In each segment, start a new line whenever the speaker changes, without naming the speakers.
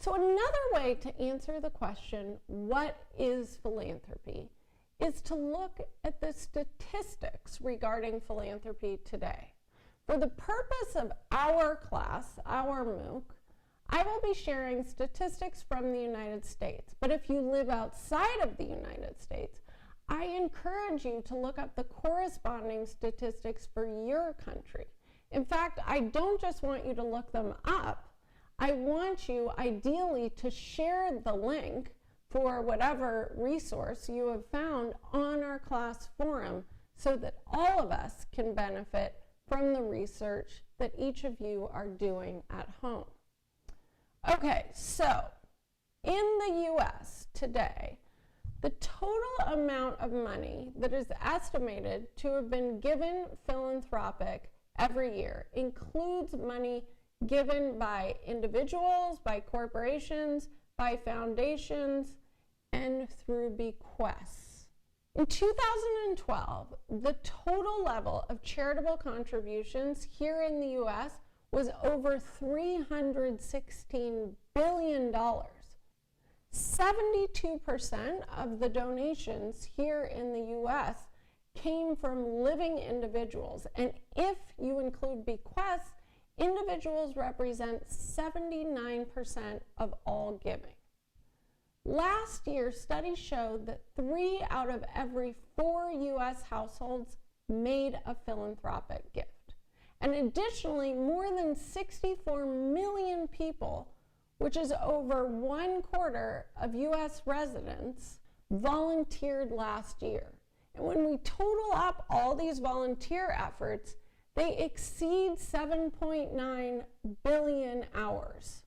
So another way to answer the question, what is philanthropy, is to look at the statistics regarding philanthropy today. For the purpose of our class, our MOOC, I will be sharing statistics from the United States. But if you live outside of the United States, I encourage you to look up the corresponding statistics for your country. In fact, I don't just want you to look them up. I want you, ideally, to share the link for whatever resource you have found on our class forum so that all of us can benefit from the research that each of you are doing at home. Okay, so in the US today, the total amount of money that is estimated to have been given philanthropic every year includes money given by individuals, by corporations, by foundations, and through bequests. In 2012, the total level of charitable contributions here in the US was over $316 billion. 72% of the donations here in the US came from living individuals, and if you include bequests, individuals represent 79% of all giving. Last year, studies showed that 3 out of every 4 US households made a philanthropic gift. And additionally, more than 64 million people, which is over 1/4 of US residents, volunteered last year. And when we total up all these volunteer efforts, they exceed 7.9 billion hours.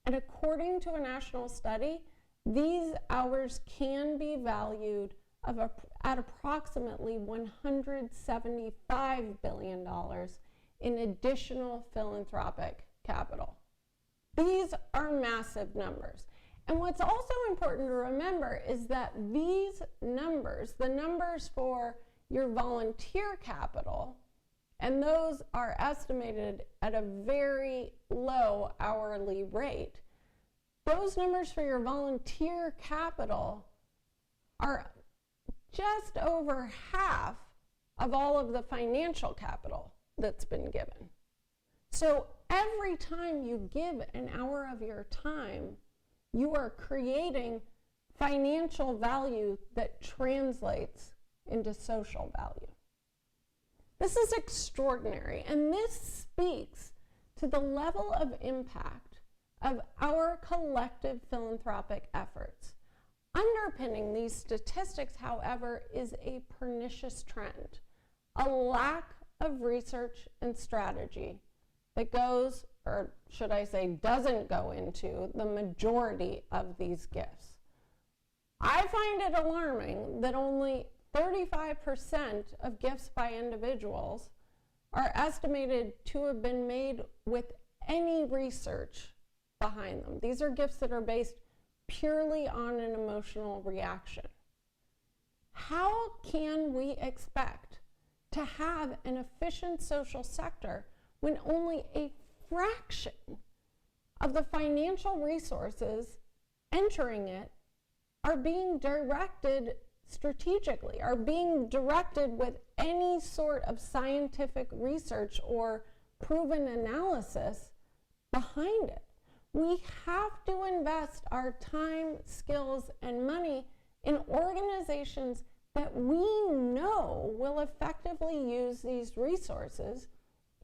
And according to a national study, these hours can be valued at approximately $175 billion in additional philanthropic capital. These are massive numbers. And what's also important to remember is that these numbers, the numbers for your volunteer capital, and those are estimated at a very low hourly rate, those numbers for your volunteer capital are just over half of all of the financial capital that's been given. So every time you give an hour of your time, you are creating financial value that translates into social value. This is extraordinary, and this speaks to the level of impact of our collective philanthropic efforts. Underpinning these statistics, however, is a pernicious trend, a lack of research and strategy that goes, or should I say doesn't go into, the majority of these gifts. I find it alarming that only 35% of gifts by individuals are estimated to have been made with any research behind them. These are gifts that are based purely on an emotional reaction. How can we expect to have an efficient social sector when only a fraction of the financial resources entering it are being directed strategically, are being directed with any sort of scientific research or proven analysis behind it? We have to invest our time, skills, and money in organizations that we know will effectively use these resources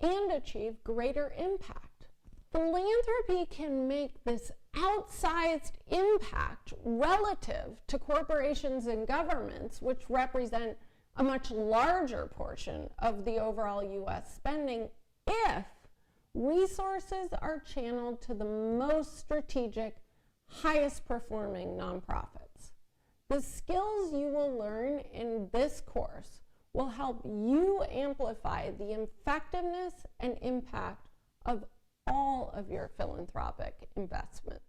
and achieve greater impact. Philanthropy can make this outsized impact relative to corporations and governments, which represent a much larger portion of the overall US spending, if resources are channeled to the most strategic, highest performing nonprofits. The skills you will learn in this course will help you amplify the effectiveness and impact of all of your philanthropic investments.